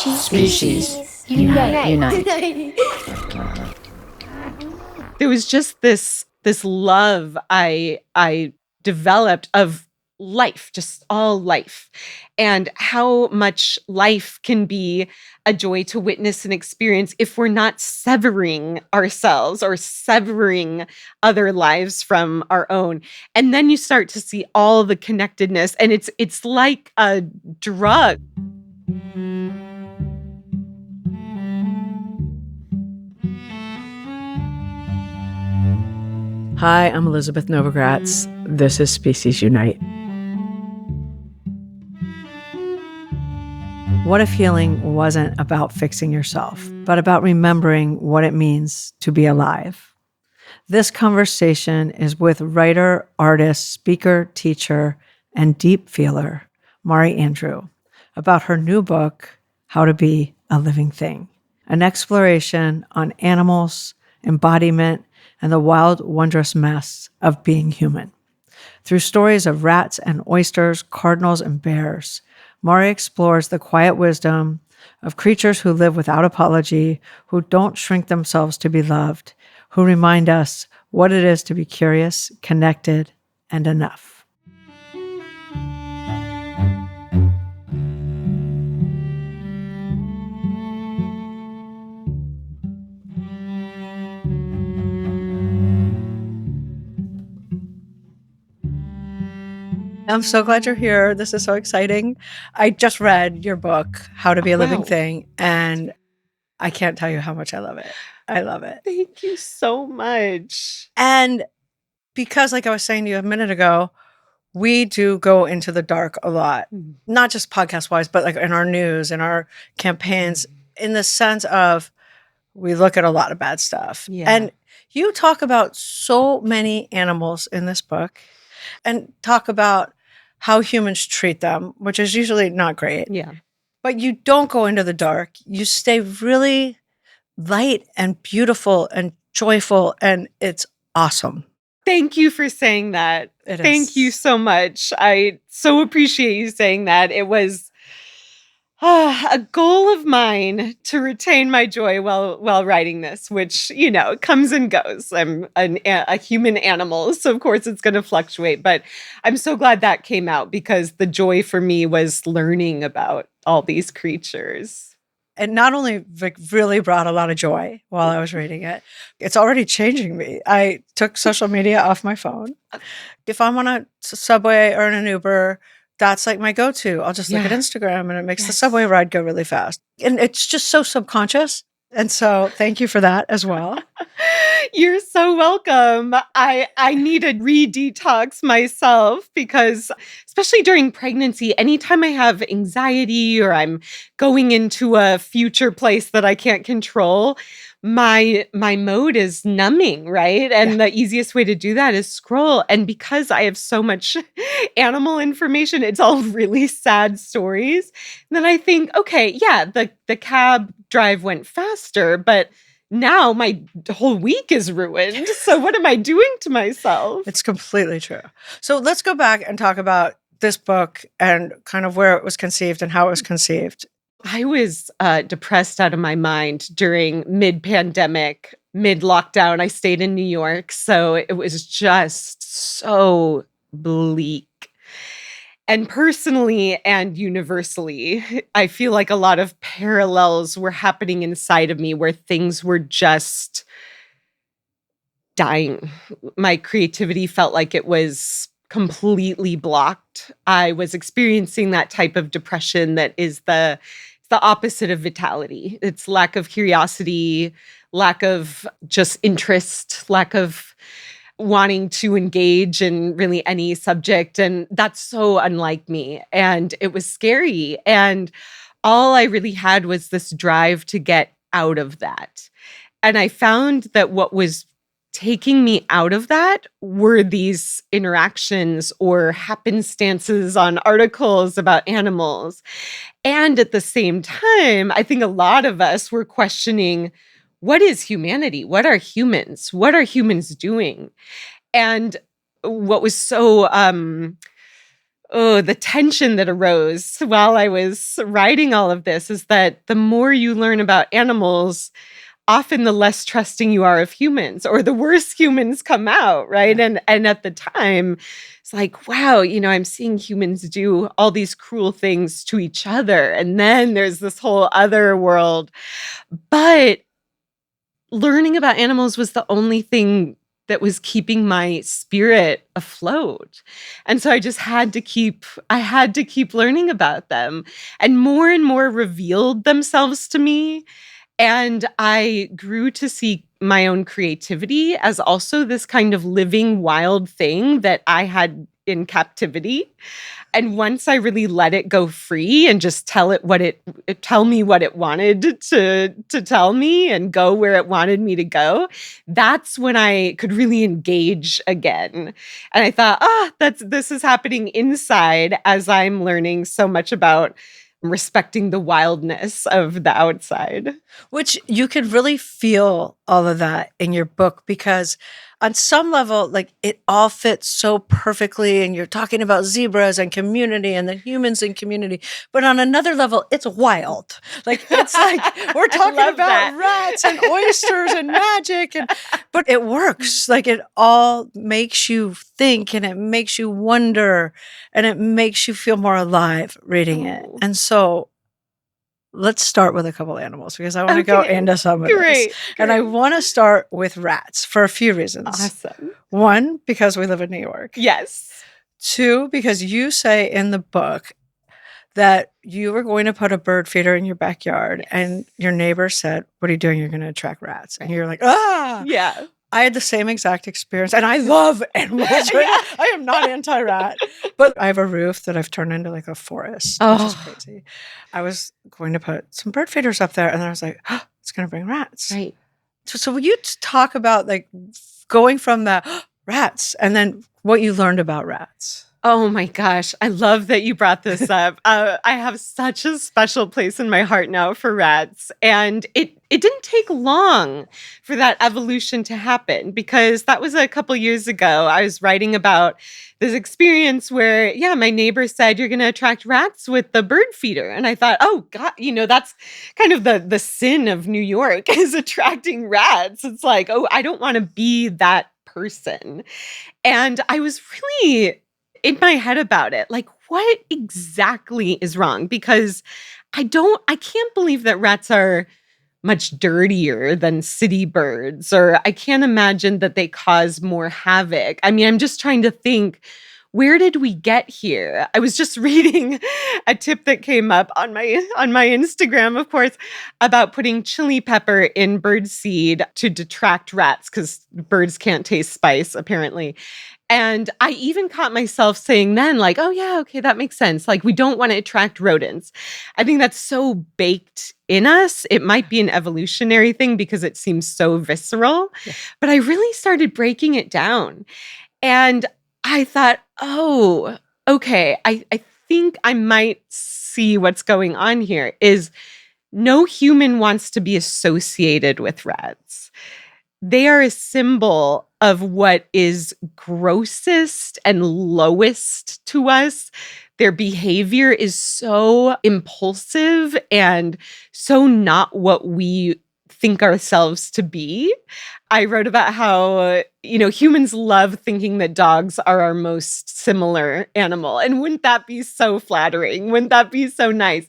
Species. Unite. There was just this love I developed of life, just all life, and how much life can be a joy to witness and experience if we're not severing ourselves or severing other lives from our own. And then you start to see all the connectedness, and it's like a drug. Hi, I'm Elizabeth Novogratz. This is Species Unite. What if healing wasn't about fixing yourself, but about remembering what it means to be alive? This conversation is with writer, artist, speaker, teacher, and deep feeler, Mari Andrew, about her new book, How to Be a Living Thing, an exploration on animals, embodiment, and the wild, wondrous mess of being human. Through stories of rats and oysters, cardinals and bears, Mari explores the quiet wisdom of creatures who live without apology, who don't shrink themselves to be loved, who remind us what it is to be curious, connected, and enough. I'm so glad you're here. This is so exciting. I just read your book, How to Be a Living Thing, and I can't tell you how much I love it. I love it. Thank you so much. And because, like I was saying to you a minute ago, we do go into the dark a lot, not just podcast-wise, but like in our news, in our campaigns, in the sense of we look at a lot of bad stuff. Yeah. And you talk about so many animals in this book and talk about how humans treat them, which is usually not great. Yeah. But you don't go into the dark. You stay really light and beautiful and joyful, and it's awesome. Thank you for saying that. Thank you so much. I so appreciate you saying that. It was a goal of mine to retain my joy while writing this, which, comes and goes. I'm a human animal, so of course it's going to fluctuate. But I'm so glad that came out because the joy for me was learning about all these creatures. It not only really brought a lot of joy while I was reading it, it's already changing me. I took social media off my phone. If I'm on a subway or in an Uber, that's like my go-to. I'll just look at Instagram and it makes the subway ride go really fast. And it's just so subconscious. And so thank you for that as well. You're so welcome. I need a re-detox myself because especially during pregnancy, anytime I have anxiety or I'm going into a future place that I can't control, my mode is numbing, right? And the easiest way to do that is scroll. And because I have so much animal information, it's all really sad stories. And then I think, okay, the cab drive went faster, but now my whole week is ruined. So what am I doing to myself? It's completely true. So let's go back and talk about this book and kind of where it was conceived and how it was conceived. I was depressed out of my mind during mid-pandemic, mid-lockdown. I stayed in New York, so it was just so bleak. And personally and universally, I feel like a lot of parallels were happening inside of me where things were just dying. My creativity felt like it was completely blocked. I was experiencing that type of depression that is the opposite of vitality. It's lack of curiosity, lack of just interest, lack of wanting to engage in really any subject. And that's so unlike me. And it was scary. And all I really had was this drive to get out of that. And I found that what was taking me out of that were these interactions or happenstances on articles about animals. And at the same time, I think a lot of us were questioning, what is humanity? What are humans? What are humans doing? And what was so Oh, the tension that arose while I was writing all of this is that the more you learn about animals, often the less trusting you are of humans, or the worse humans come out, right? Yeah. And at the time, it's like, wow, I'm seeing humans do all these cruel things to each other. And then there's this whole other world. But learning about animals was the only thing that was keeping my spirit afloat. And so I had to keep learning about them, and more revealed themselves to me. And I grew to see my own creativity as also this kind of living wild thing that I had in captivity. And once I really let it go free and just tell me what it wanted to tell me and go where it wanted me to go, that's when I could really engage again. And I thought, this is happening inside as I'm learning so much about respecting the wildness of the outside. Which you could really feel all of that in your book, because on some level, like, it all fits so perfectly, and you're talking about zebras and community and the humans in community. But on another level, it's wild. Like, it's like we're talking about rats and oysters and magic, but it works. Like, it all makes you think, and it makes you wonder, and it makes you feel more alive reading it. And so let's start with a couple animals, because I want to go into some of this. And I want to start with rats for a few reasons. Awesome. One, because we live in New York. Yes. Two, because you say in the book that you were going to put a bird feeder in your backyard, and your neighbor said, "What are you doing? You're going to attract rats." And you're like, ah. Yeah. I had the same exact experience, and I love animals. Right? I am not anti-rat, but I have a roof that I've turned into like a forest, which is crazy. I was going to put some bird feeders up there, and then I was like, it's going to bring rats. Right. So will you talk about, like, going from the rats and then what you learned about rats? Oh my gosh. I love that you brought this up. I have such a special place in my heart now for rats. And it didn't take long for that evolution to happen, because that was a couple years ago. I was writing about this experience where, my neighbor said, "You're going to attract rats with the bird feeder." And I thought, oh God, that's kind of the sin of New York, is attracting rats. It's like, oh, I don't want to be that person. And I was really in my head about it. Like, what exactly is wrong? Because I can't believe that rats are much dirtier than city birds, or I can't imagine that they cause more havoc. I mean, I'm just trying to think, where did we get here? I was just reading a tip that came up on my Instagram, of course, about putting chili pepper in bird seed to detract rats, because birds can't taste spice, apparently. And I even caught myself saying then, like, oh yeah, okay, that makes sense. Like, we don't want to attract rodents. I think that's so baked in us. It might be an evolutionary thing because it seems so visceral. Yeah. But I really started breaking it down. And I thought, oh, okay, I think I might see what's going on here. Is no human wants to be associated with rats. They are a symbol of what is grossest and lowest to us. Their behavior is so impulsive and so not what we think ourselves to be. I wrote about how, humans love thinking that dogs are our most similar animal. And wouldn't that be so flattering? Wouldn't that be so nice?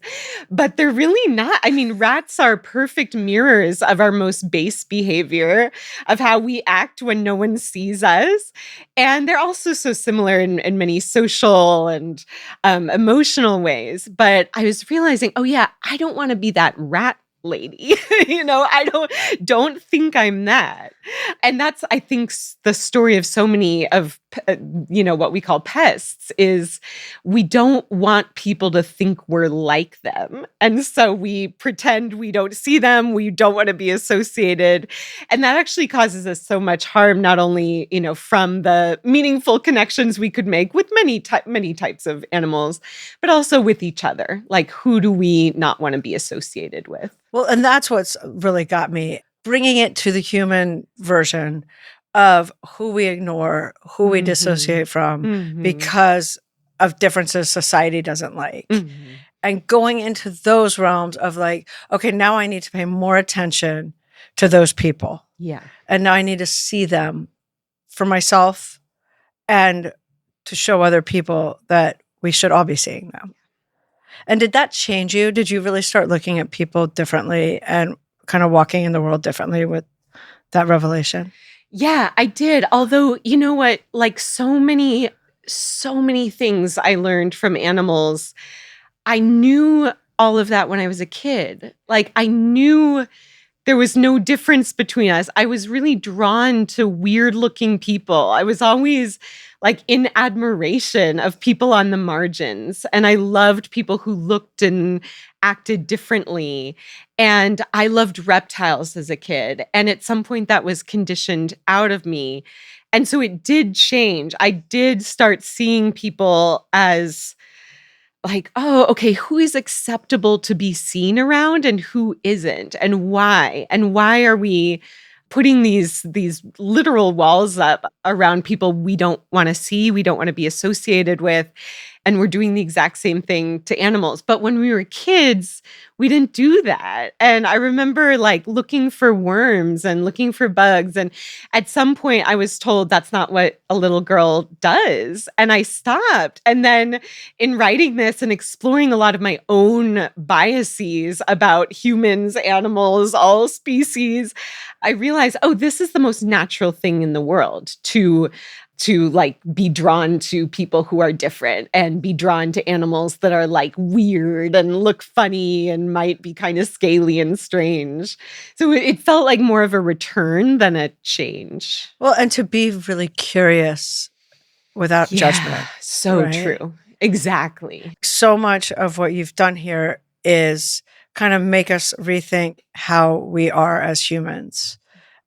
But they're really not. I mean, rats are perfect mirrors of our most base behavior, of how we act when no one sees us. And they're also so similar in many social and emotional ways. But I was realizing, oh yeah, I don't want to be that rat lady. I don't think I'm that. And that's, I think, the story of so many of, what we call pests, is we don't want people to think we're like them. And so we pretend we don't see them. We don't want to be associated. And that actually causes us so much harm, not only, from the meaningful connections we could make with many types of animals, but also with each other. Like, who do we not want to be associated with? Well, and that's what's really got me, bringing it to the human version of who we ignore, who we dissociate from, because of differences society doesn't like. And going into those realms of like, okay, now I need to pay more attention to those people. Yeah. And now I need to see them for myself and to show other people that we should all be seeing them. And did that change you? Did you really start looking at people differently and kind of walking in the world differently with that revelation? Yeah, I did. Although, you know what? Like so many things I learned from animals, I knew all of that when I was a kid. Like I knew there was no difference between us. I was really drawn to weird looking people. I was always like in admiration of people on the margins. And I loved people who looked and acted differently. And I loved reptiles as a kid. And at some point that was conditioned out of me. And so it did change. I did start seeing people as like, oh, okay, who is acceptable to be seen around and who isn't, and why? And why are we putting these literal walls up around people we don't want to see, we don't want to be associated with, and we're doing the exact same thing to animals. But when we were kids, we didn't do that. And I remember like looking for worms and looking for bugs. And at some point I was told that's not what a little girl does. And I stopped. And then in writing this and exploring a lot of my own biases about humans, animals, all species, I realized, oh, this is the most natural thing in the world to like be drawn to people who are different and be drawn to animals that are like weird and look funny and might be kind of scaly and strange. So it felt like more of a return than a change. Well, and to be really curious without judgment. So true. Exactly. So much of what you've done here is kind of make us rethink how we are as humans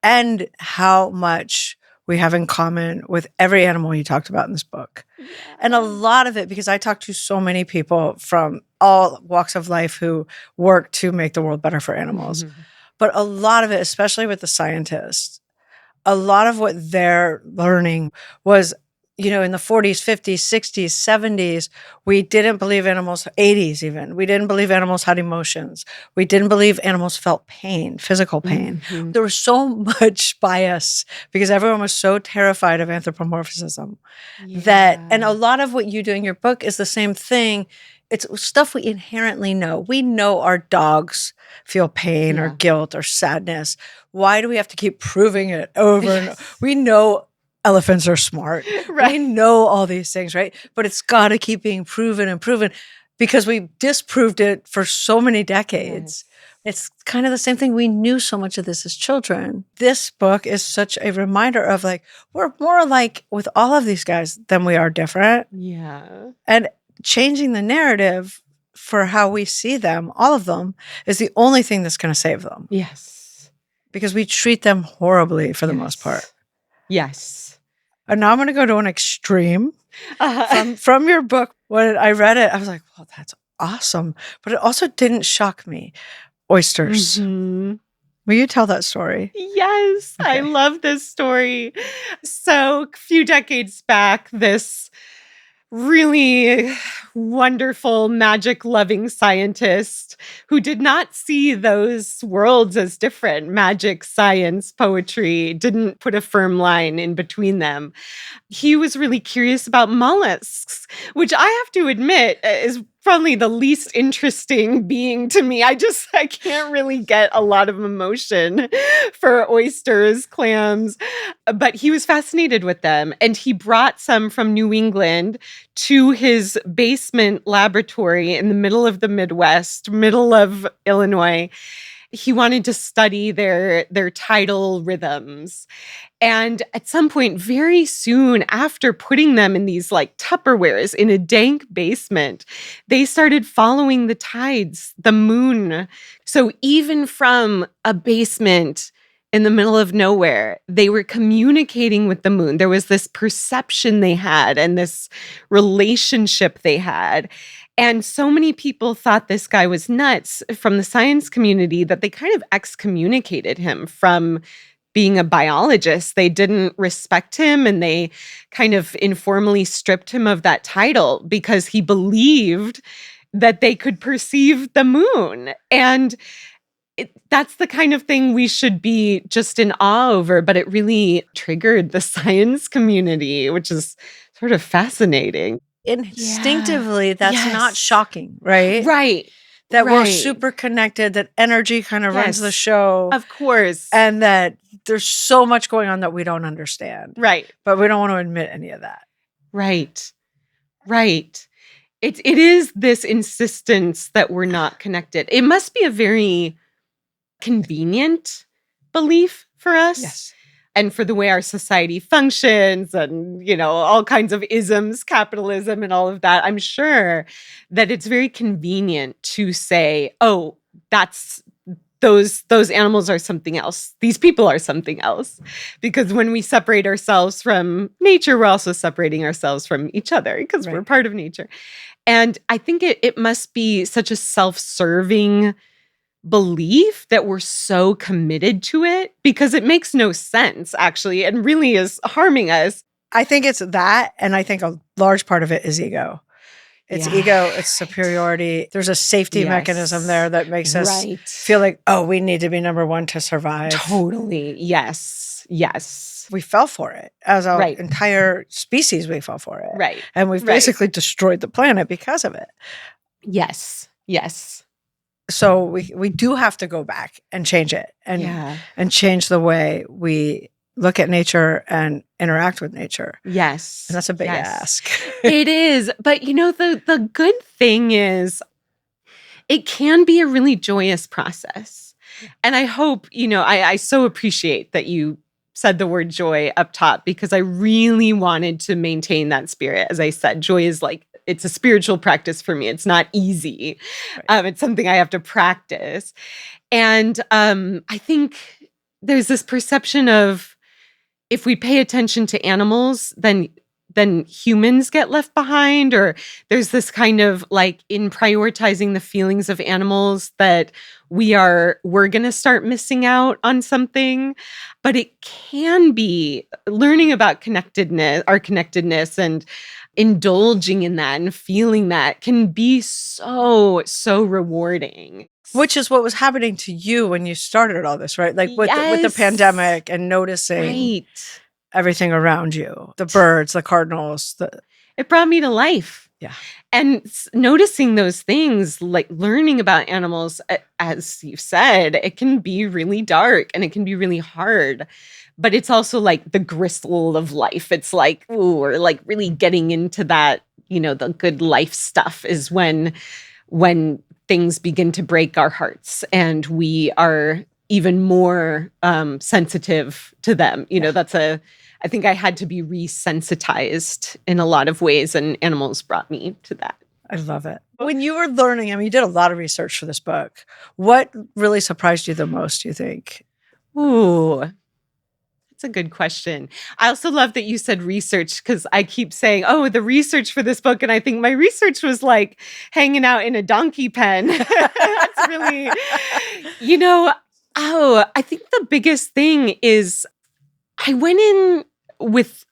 and how much we have in common with every animal you talked about in this book. Yeah. And a lot of it, because I talked to so many people from all walks of life who work to make the world better for animals. But a lot of it, especially with the scientists, a lot of what they're learning was, you know, in the 40s, 50s, 60s, 70s, we didn't believe animals, 80s even, we didn't believe animals had emotions. We didn't believe animals felt pain, physical pain. There was so much bias because everyone was so terrified of anthropomorphism that, and a lot of what you do in your book is the same thing. It's stuff we inherently know. We know our dogs feel pain or guilt or sadness. Why do we have to keep proving it over and over? We know elephants are smart. Right. We know all these things, right? But it's got to keep being proven and proven because we disproved it for so many decades. It's kind of the same thing. We knew so much of this as children. This book is such a reminder of like, we're more alike with all of these guys than we are different. Yeah. And changing the narrative for how we see them, all of them, is the only thing that's going to save them. Yes. Because we treat them horribly for the most part. Yes. And now I'm going to go to an extreme. From your book, when I read it, I was like, well, that's awesome. But it also didn't shock me. Oysters. Will you tell that story? Yes. Okay. I love this story. So a few decades back, this really wonderful, magic-loving scientist who did not see those worlds as different, magic, science, poetry, didn't put a firm line in between them. He was really curious about mollusks, which I have to admit is probably the least interesting being to me. I can't really get a lot of emotion for oysters, clams, but he was fascinated with them. And he brought some from New England to his basement laboratory in the middle of the Midwest, middle of Illinois. He wanted to study their tidal rhythms. And at some point, very soon after putting them in these like Tupperwares in a dank basement, they started following the tides, the moon. So even from a basement in the middle of nowhere, they were communicating with the moon. There was this perception they had and this relationship they had. And so many people thought this guy was nuts from the science community that they kind of excommunicated him from being a biologist. They didn't respect him, and they kind of informally stripped him of that title because he believed that they could perceive the moon. And that's the kind of thing we should be just in awe over, but it really triggered the science community, which is sort of fascinating. Instinctively, that's Yes. not shocking, right? Right. That we're right. super connected, that energy kind of runs Yes. the show, Of course. and that there's so much going on that we don't understand. Right. But we don't want to admit any of that. Right. Right. It is this insistence that we're not connected. It must be a very convenient belief for us. Yes. And for the way our society functions and, all kinds of isms, capitalism and all of that, I'm sure that it's very convenient to say, oh, that's those animals are something else. These people are something else. Because when we separate ourselves from nature, we're also separating ourselves from each other because we're part of nature. And I think it must be such a self-serving belief that we're so committed to it because it makes no sense, actually, and really is harming us. I think it's that, and I think a large part of it is ego. It's ego, it's superiority. There's a safety mechanism there that makes us feel like, oh, we need to be number one to survive. Totally. Yes. Yes. We fell for it. As our entire species, we fell for it. Right. And we've basically destroyed the planet because of it. Yes. Yes. So we do have to go back and change it and change the way we look at nature and interact with nature. Yes. And that's a big ask. It is. But the good thing is it can be a really joyous process. And I hope, I so appreciate that you said the word joy up top because I really wanted to maintain that spirit. As I said, joy is it's a spiritual practice for me. It's not easy. It's something I have to practice. And I think there's this perception of if we pay attention to animals, then humans get left behind, or there's this kind of in prioritizing the feelings of animals that we're going to start missing out on something. But it can be learning about our connectedness and indulging in that and feeling that can be so rewarding. Which is what was happening to you when you started all this, right? With the pandemic and noticing everything around you, the birds, the cardinals. It brought me to life. Yeah. And noticing those things, learning about animals, as you said, it can be really dark and it can be really hard. But it's also the gristle of life. It's we're really getting into that, the good life stuff is when things begin to break our hearts and we are even more sensitive to them. I think I had to be resensitized in a lot of ways, and animals brought me to that. I love it. When you were learning, you did a lot of research for this book. What really surprised you the most, do you think? Ooh, that's a good question. I also love that you said research because I keep saying, oh, the research for this book. And I think my research was hanging out in a donkey pen. That's really, I think the biggest thing is I went in with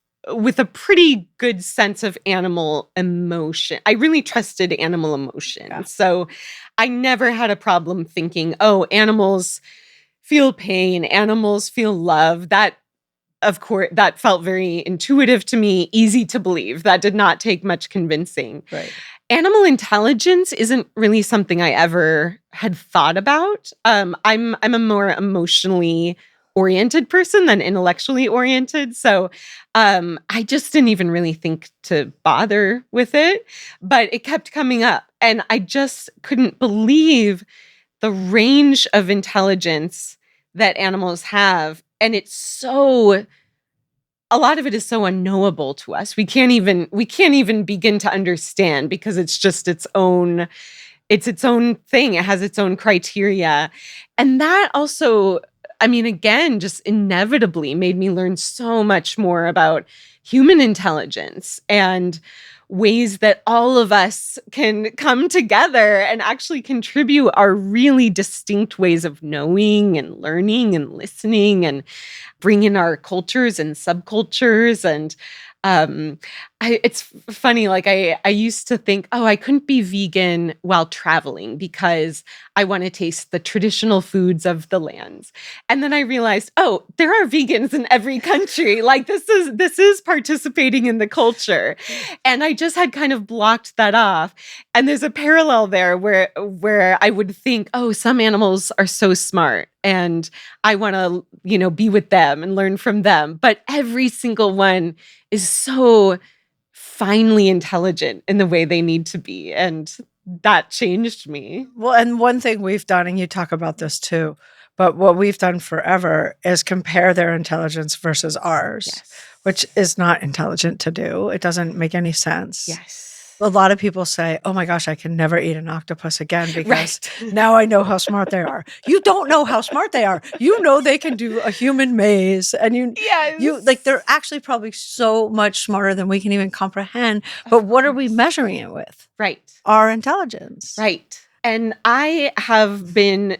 a pretty good sense of animal emotion. I really trusted animal emotion. Yeah. So I never had a problem thinking, oh, animals feel pain, animals feel love. That, of course, that felt very intuitive to me, easy to believe. That did not take much convincing. Right. Animal intelligence isn't really something I ever had thought about. I'm a more emotionally oriented person than intellectually oriented. So I just didn't even really think to bother with it, but it kept coming up. And I just couldn't believe the range of intelligence that animals have. And a lot of it is so unknowable to us. We can't even begin to understand because it's just its own thing. It has its own criteria. And that also I mean, again, just inevitably made me learn so much more about human intelligence and ways that all of us can come together and actually contribute our really distinct ways of knowing and learning and listening and bring in our cultures and subcultures. And it's funny, like I used to think, oh, I couldn't be vegan while traveling because I want to taste the traditional foods of the lands. And then I realized, oh, there are vegans in every country. Like this is participating in the culture. And I just had kind of blocked that off. And there's a parallel there where I would think, oh, some animals are so smart and I want to, be with them and learn from them. But every single one is so finely intelligent in the way they need to be. And that changed me. Well, and one thing we've done, and you talk about this too, but what we've done forever is compare their intelligence versus ours, which is not intelligent to do. It doesn't make any sense. Yes. A lot of people say, oh my gosh, I can never eat an octopus again because now I know how smart they are. You don't know how smart they are. You know they can do a human maze. And they're actually probably so much smarter than we can even comprehend. But what are we measuring it with? Right. Our intelligence. Right. And I have been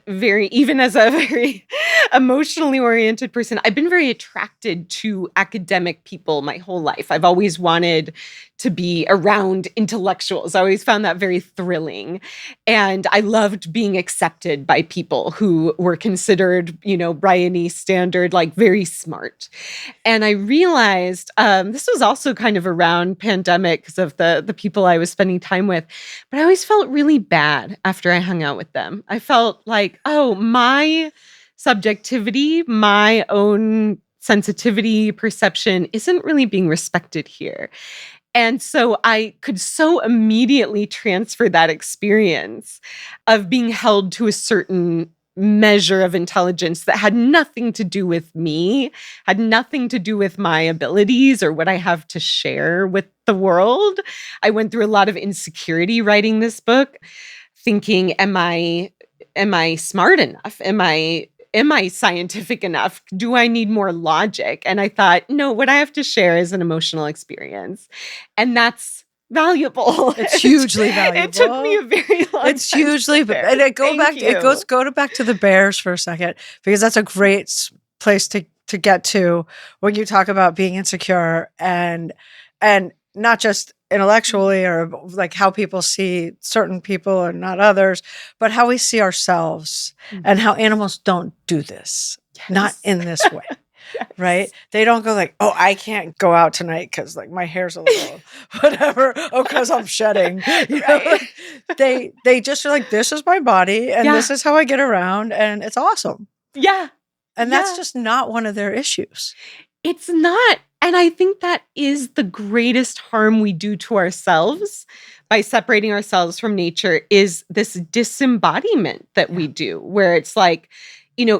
even as a very emotionally oriented person, I've been very attracted to academic people my whole life. I've always wanted to be around intellectuals. I always found that very thrilling. And I loved being accepted by people who were considered, Bryony standard, like very smart. And I realized this was also kind of around pandemic because of the people I was spending time with. But I always felt really bad after I hung out with them. I felt like, oh, my subjectivity, my own sensitivity, perception isn't really being respected here. And so I could so immediately transfer that experience of being held to a certain measure of intelligence that had nothing to do with me, had nothing to do with my abilities or what I have to share with the world. I went through a lot of insecurity writing this book, thinking, am I smart enough? Am I scientific enough? Do I need more logic? And I thought, no, what I have to share is an emotional experience. And that's valuable. It's hugely valuable. It took me a very long time. It's hugely, and go back to the bears for a second, because that's a great place to get to when you talk about being insecure and not just intellectually or like how people see certain people and not others, but how we see ourselves and how animals don't do this, not in this way. Right? They don't go like, oh, I can't go out tonight because like my hair's a little whatever. Oh, because I'm shedding. They just are like, this is my body and this is how I get around and it's awesome. Yeah. And that's just not one of their issues. It's not. And I think that is the greatest harm we do to ourselves by separating ourselves from nature is this disembodiment that we do, where it's like,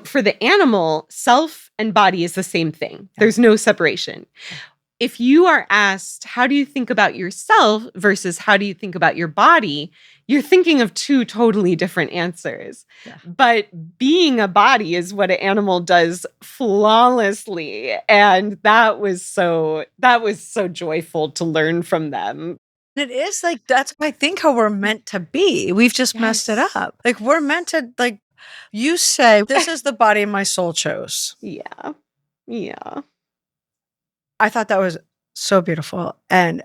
for the animal, self and body is the same thing. There's no separation. If you are asked, how do you think about yourself versus how do you think about your body? You're thinking of two totally different answers. Yeah. But being a body is what an animal does flawlessly. And that was so joyful to learn from them. It is like, that's, I think, how we're meant to be. We've just messed it up. Like, we're meant to, like, you say, this is the body my soul chose. Yeah. Yeah. I thought that was so beautiful. And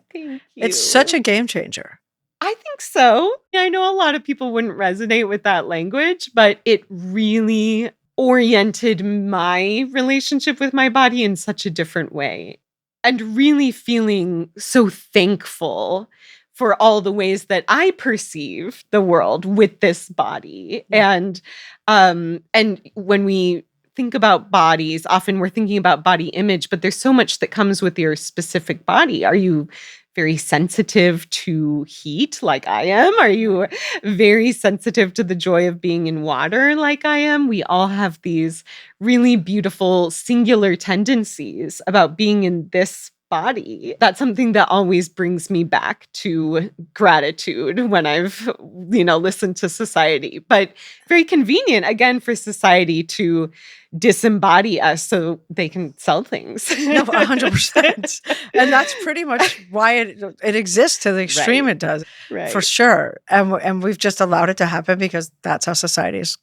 it's such a game changer. I think so. I know a lot of people wouldn't resonate with that language, but it really oriented my relationship with my body in such a different way. And really feeling so thankful for all the ways that I perceive the world with this body. And when we think about bodies, often we're thinking about body image, but there's so much that comes with your specific body. Are you very sensitive to heat like I am? Are you very sensitive to the joy of being in water like I am? We all have these really beautiful singular tendencies about being in this body. That's something that always brings me back to gratitude when I've, listened to society. But very convenient, again, for society to disembody us so they can sell things. No, 100%. And that's pretty much why it exists to the extreme Right. it does, Right. for sure. And we've just allowed it to happen because that's how society's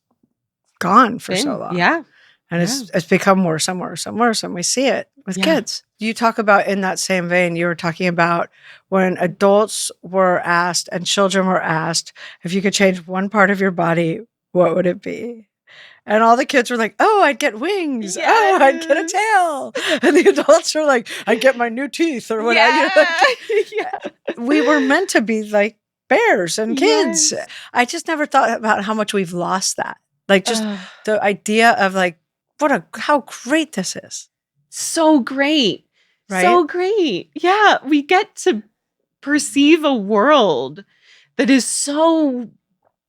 gone for so long. Yeah. And it's become worse and worse and worse. And we see it with kids. You talk about, in that same vein, you were talking about when adults were asked and children were asked, if you could change one part of your body, what would it be? And all the kids were like, oh, I'd get wings. Yes. Oh, I'd get a tail. And the adults were like, I'd get my new teeth or whatever. Yeah. We were meant to be like bears and kids. Yes. I just never thought about how much we've lost that. Like just the idea of like, how great this is. So great. Right? So great. Yeah. We get to perceive a world that is so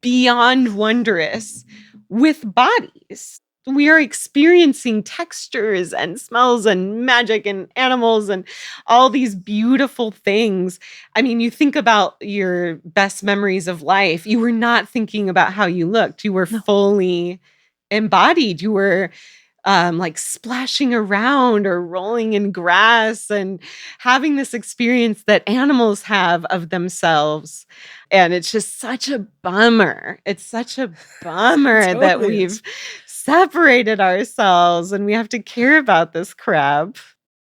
beyond wondrous with bodies. We are experiencing textures and smells and magic and animals and all these beautiful things. I mean, you think about your best memories of life. You were not thinking about how you looked. You were fully embodied. You were like splashing around or rolling in grass and having this experience that animals have of themselves. And it's just such a bummer. It's such a bummer Totally that is. we've separated ourselves and we have to care about this crap.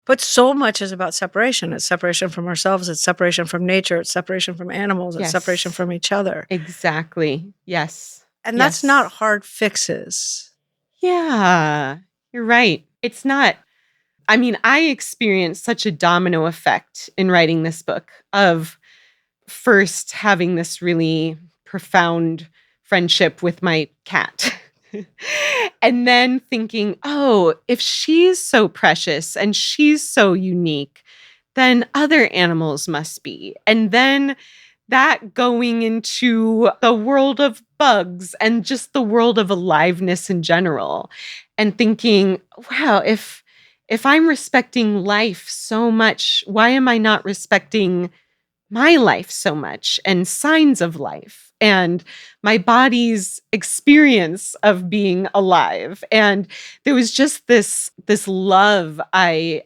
But so much is about separation. It's separation from ourselves. It's separation from nature. It's separation from animals. It's Yes. separation from each other. Exactly. Yes. And that's Yes. not hard fixes. Yeah, you're right. It's not. I mean, I experienced such a domino effect in writing this book of first having this really profound friendship with my cat. And then thinking, oh, if she's so precious and she's so unique, then other animals must be. And then that going into the world of bugs and just the world of aliveness in general, and thinking, wow, if I'm respecting life so much, why am I not respecting my life so much and signs of life and my body's experience of being alive? And there was just this love I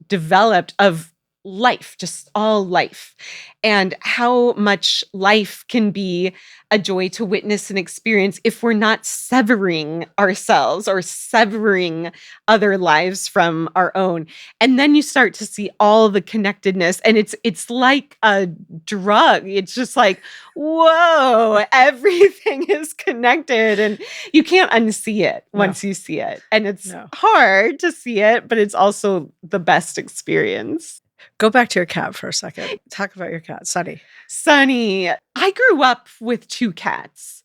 developed of life, just all life, and how much life can be a joy to witness and experience if we're not severing ourselves or severing other lives from our own. And then you start to see all the connectedness, and it's like a drug. It's just like, whoa, everything is connected, and you can't unsee it once you see it. And it's hard to see it, but it's also the best experience. Go back to your cat for a second. Talk about your cat, Sunny. Sunny. I grew up with 2 cats.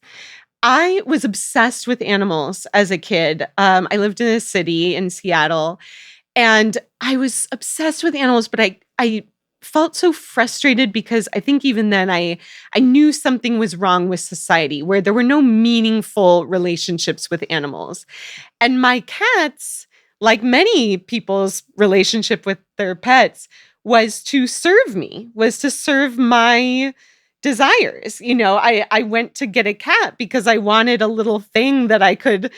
I was obsessed with animals as a kid. I lived in a city in Seattle, and I was obsessed with animals, but I felt so frustrated because I think even then I knew something was wrong with society where there were no meaningful relationships with animals. And my cats, like many people's relationship with their pets, was to serve me, was to serve my desires. I went to get a cat because I wanted a little thing that I could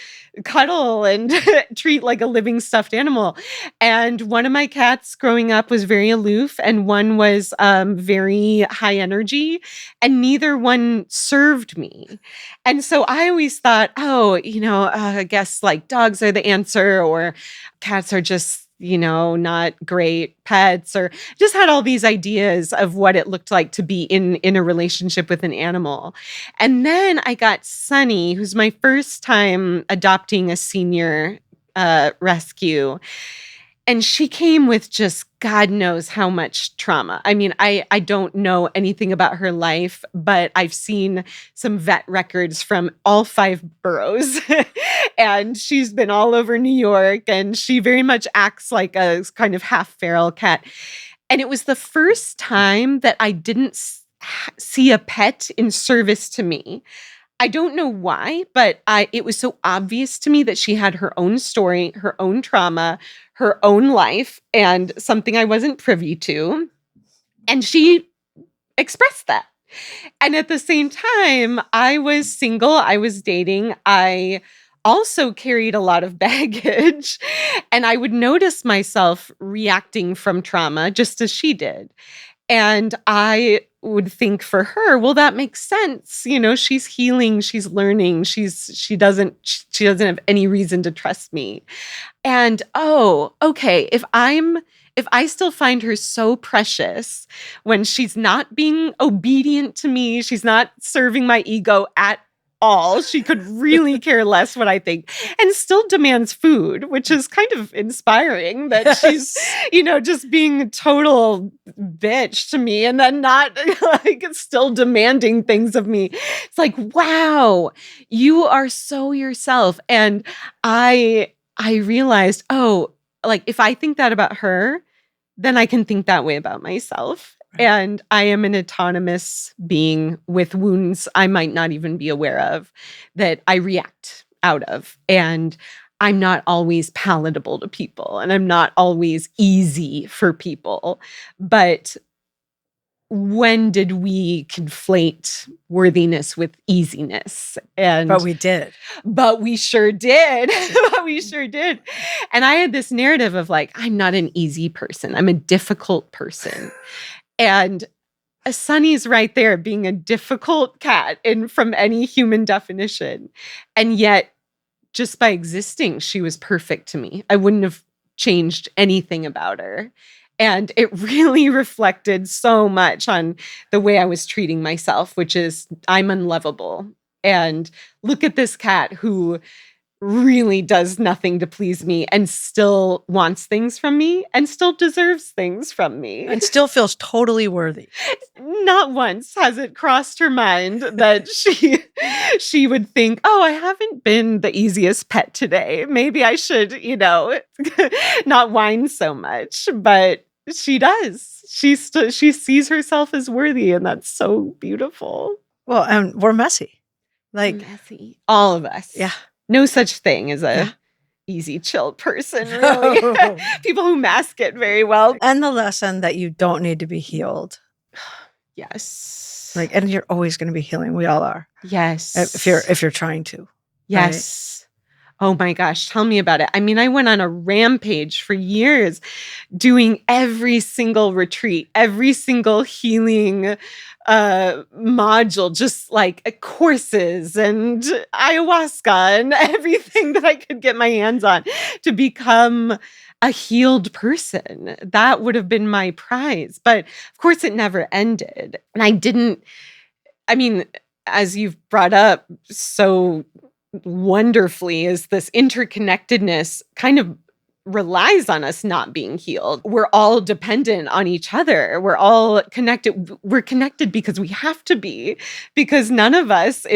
cuddle and treat like a living stuffed animal. And one of my cats growing up was very aloof, and one was very high energy, and neither one served me. And so I always thought, I guess like dogs are the answer, or cats are just not great pets, or just had all these ideas of what it looked like to be in a relationship with an animal. And then I got Sunny, who's my first time adopting a senior rescue. And she came with just God knows how much trauma. I mean, I don't know anything about her life, but I've seen some vet records from all 5 boroughs. And she's been all over New York, and she very much acts like a kind of half feral cat. And it was the first time that I didn't see a pet in service to me. I don't know why, but it was so obvious to me that she had her own story, her own trauma, her own life and something I wasn't privy to. And she expressed that. And at the same time, I was single, I was dating, I also carried a lot of baggage, and I would notice myself reacting from trauma just as she did. And I would think for her, well, that makes sense. You know, she's healing, she's learning, she doesn't have any reason to trust me. And oh, okay, if I still find her so precious when she's not being obedient to me, she's not serving my ego at all. She could really care less what I think and still demands food, which is kind of inspiring that she's, just being a total bitch to me and then not like still demanding things of me. It's like, wow, you are so yourself. And I realized, oh, like if I think that about her, then I can think that way about myself. Right. And I am an autonomous being with wounds I might not even be aware of that I react out of. And I'm not always palatable to people and I'm not always easy for people. But when did we conflate worthiness with easiness? But we did. But we sure did. We sure did. And I had this narrative of like, I'm not an easy person. I'm a difficult person. And Sunny's right there being a difficult cat from any human definition. And yet, just by existing, she was perfect to me. I wouldn't have changed anything about her. And it really reflected so much on the way I was treating myself, which is I'm unlovable. And look at this cat who really does nothing to please me and still wants things from me and still deserves things from me. And still feels totally worthy. Not once has it crossed her mind that she would think, oh, I haven't been the easiest pet today. Maybe I should, not whine so much. But she does. She sees herself as worthy, and that's so beautiful. Well, and we're messy. Messy. All of us. Yeah. No such thing as a easy, chill person, really. People who mask it very well. And the lesson that you don't need to be healed. Yes. And you're always going to be healing. We all are. Yes. If you're trying to. Yes. Right? Oh my gosh, tell me about it. I mean, I went on a rampage for years doing every single retreat, every single healing module, just like courses and ayahuasca and everything that I could get my hands on to become a healed person. That would have been my prize. But of course, it never ended. And as you've brought up so wonderfully, is this interconnectedness kind of relies on us not being healed. We're all dependent on each other. We're all connected. We're connected because we have to be, because none of us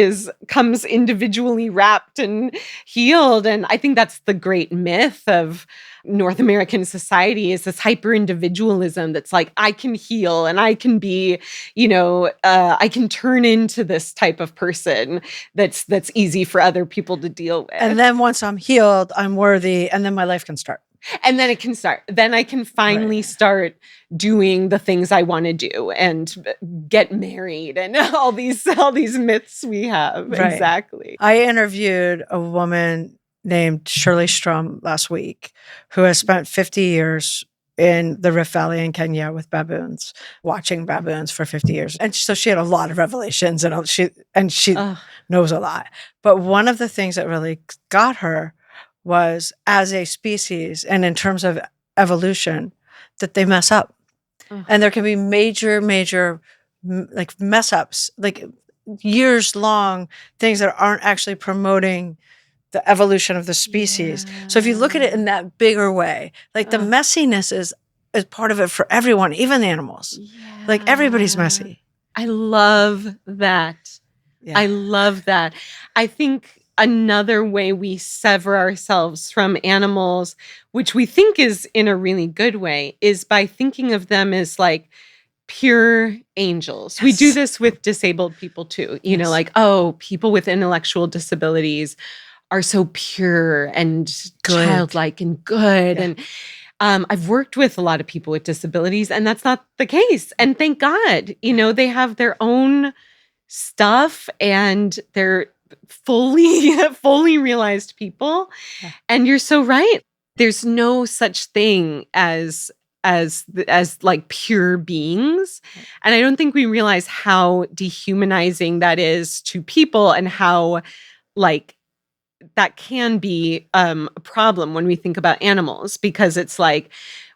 comes individually wrapped and healed. And I think that's the great myth of North American society, is this hyper individualism that's like, I can heal and I can be, I can turn into this type of person that's easy for other people to deal with. And then once I'm healed, I'm worthy, and then my life can start. And then it can start. Then I can finally start doing the things I want to do and get married and all these myths we have. Right. Exactly. I interviewed a woman named Shirley Strum last week, who has spent 50 years in the Rift Valley in Kenya with baboons, watching baboons for 50 years. And so she had a lot of revelations and she knows a lot. But one of the things that really got her was, as a species and in terms of evolution, that they mess up. And there can be major like mess ups, like years long things that aren't actually promoting the evolution of the species. Yeah. So if you look at it in that bigger way, like the messiness is part of it for everyone, even the animals. Yeah. Like everybody's messy. I love that. Yeah. I love that. I think another way we sever ourselves from animals, which we think is in a really good way, is by thinking of them as like pure angels. Yes. We do this with disabled people too. Like, people with intellectual disabilities are so pure and Good. childlike and good. Yeah. And I've worked with a lot of people with disabilities, and that's not the case. And thank God, they have their own stuff and they're fully realized people. Yeah. And you're so right. There's no such thing as like pure beings. And I don't think we realize how dehumanizing that is to people, and how like that can be a problem when we think about animals, because it's like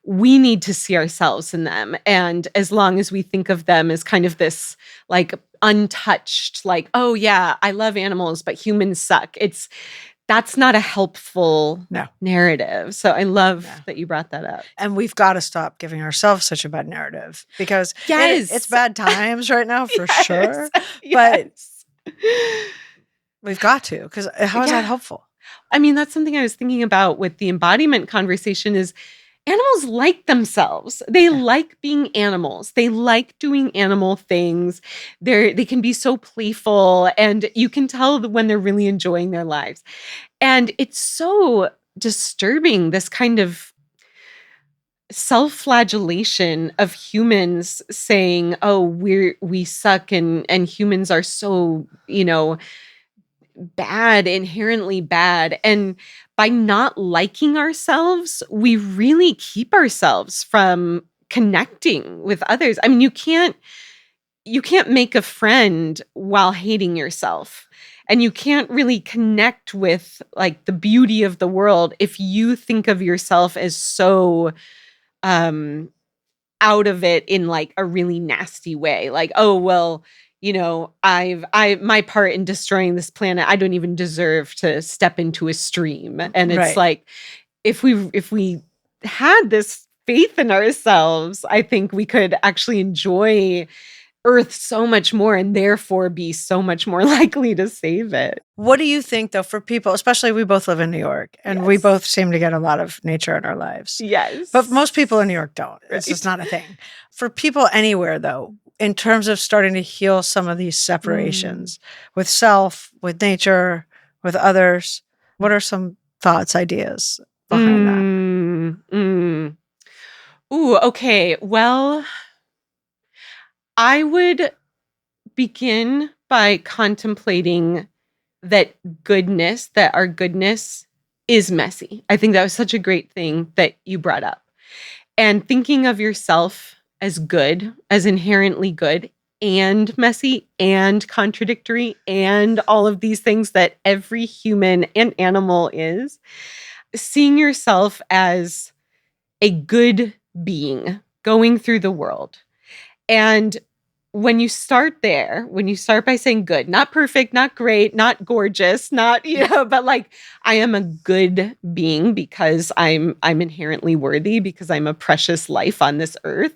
we need to see ourselves in them. And as long as we think of them as kind of this like untouched, like, oh yeah, I love animals, but humans suck. That's not a helpful narrative. So I love that you brought that up. And we've got to stop giving ourselves such a bad narrative, because Yes. it's bad times right now for sure. Yes. But we've got to, because how is that helpful? I mean, that's something I was thinking about with the embodiment conversation is animals like themselves. They like being animals. They like doing animal things. They can be so playful, and you can tell when they're really enjoying their lives. And it's so disturbing, this kind of self-flagellation of humans saying, oh, we suck, and humans are so, bad, inherently bad. And by not liking ourselves, we really keep ourselves from connecting with others. I mean, you can't make a friend while hating yourself. And you can't really connect with like the beauty of the world if you think of yourself as so out of it in like a really nasty way. Like, oh, well, my part in destroying this planet, I don't even deserve to step into a stream. And it's like, if we had this faith in ourselves, I think we could actually enjoy Earth so much more, and therefore be so much more likely to save it. What do you think, though, for people, especially we both live in New York, and we both seem to get a lot of nature in our lives. Yes. But most people in New York don't. It's just not a thing. For people anywhere, though, in terms of starting to heal some of these separations with self, with nature, with others, what are some thoughts, ideas behind that? Ooh, okay. Well, I would begin by contemplating that our goodness is messy. I think that was such a great thing that you brought up. And thinking of yourself as good, as inherently good, and messy, and contradictory, and all of these things that every human and animal is. Seeing yourself as a good being going through the world. And when you start by saying good, not perfect, not great, not gorgeous, not, but like, I am a good being because I'm inherently worthy, because I'm a precious life on this earth.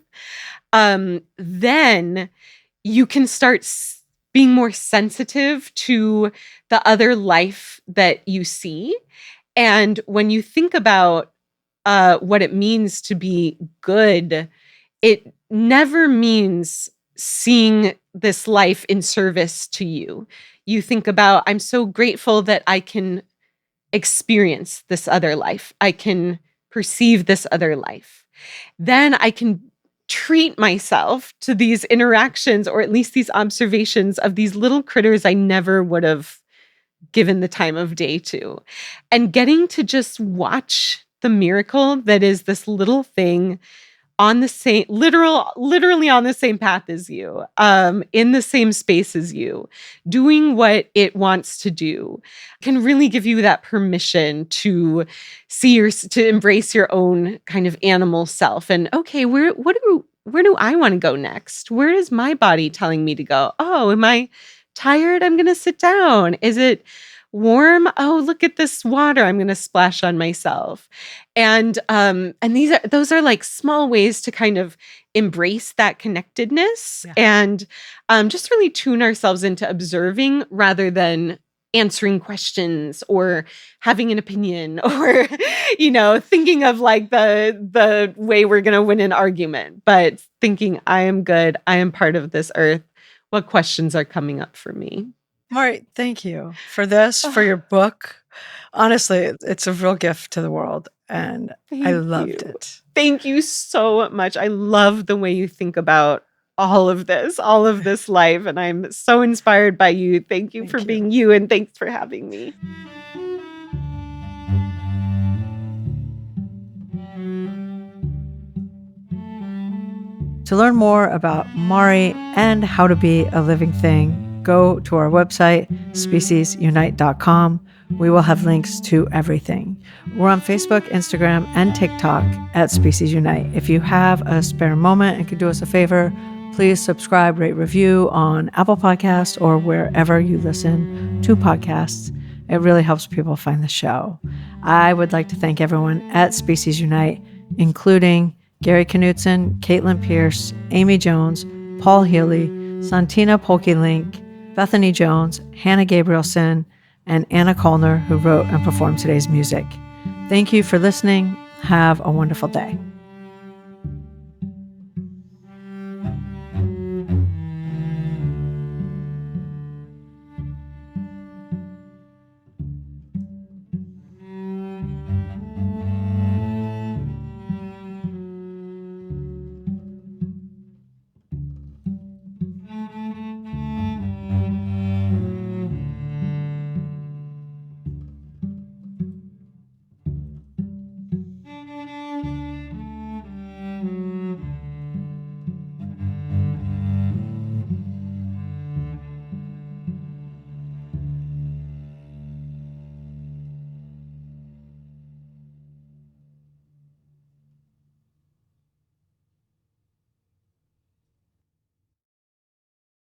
Then you can start being more sensitive to the other life that you see. And when you think about what it means to be good, it never means seeing this life in service to you. You think about, I'm so grateful that I can experience this other life. I can perceive this other life. Then I can treat myself to these interactions, or at least these observations of these little critters I never would have given the time of day to. And getting to just watch the miracle that is this little thing on the same, literally on the same path as you, in the same space as you, doing what it wants to do, can really give you that permission to to embrace your own kind of animal self. And okay, where do I want to go next? Where is my body telling me to go? Oh, am I tired? I'm going to sit down. Is it warm? Oh, look at this water. I'm going to splash on myself. And those are like small ways to kind of embrace that connectedness and just really tune ourselves into observing rather than answering questions or having an opinion or, thinking of like the way we're going to win an argument, but thinking I am good. I am part of this earth. What questions are coming up for me? Mari, thank you for this, for your book. Honestly, it's a real gift to the world, and I loved it. Thank you so much. I love the way you think about all of this life, and I'm so inspired by you. Thank you for being you, and thanks for having me. To learn more about Mari and how to be a living thing, go to our website, speciesunite.com. We will have links to everything. We're on Facebook, Instagram, and TikTok at Species Unite. If you have a spare moment and could do us a favor, please subscribe, rate, review on Apple Podcasts or wherever you listen to podcasts. It really helps people find the show. I would like to thank everyone at Species Unite, including Gary Knutson, Caitlin Pierce, Amy Jones, Paul Healy, Santina Polky-Link, Bethany Jones, Hannah Gabrielson, and Anna Kollner, who wrote and performed today's music. Thank you for listening. Have a wonderful day.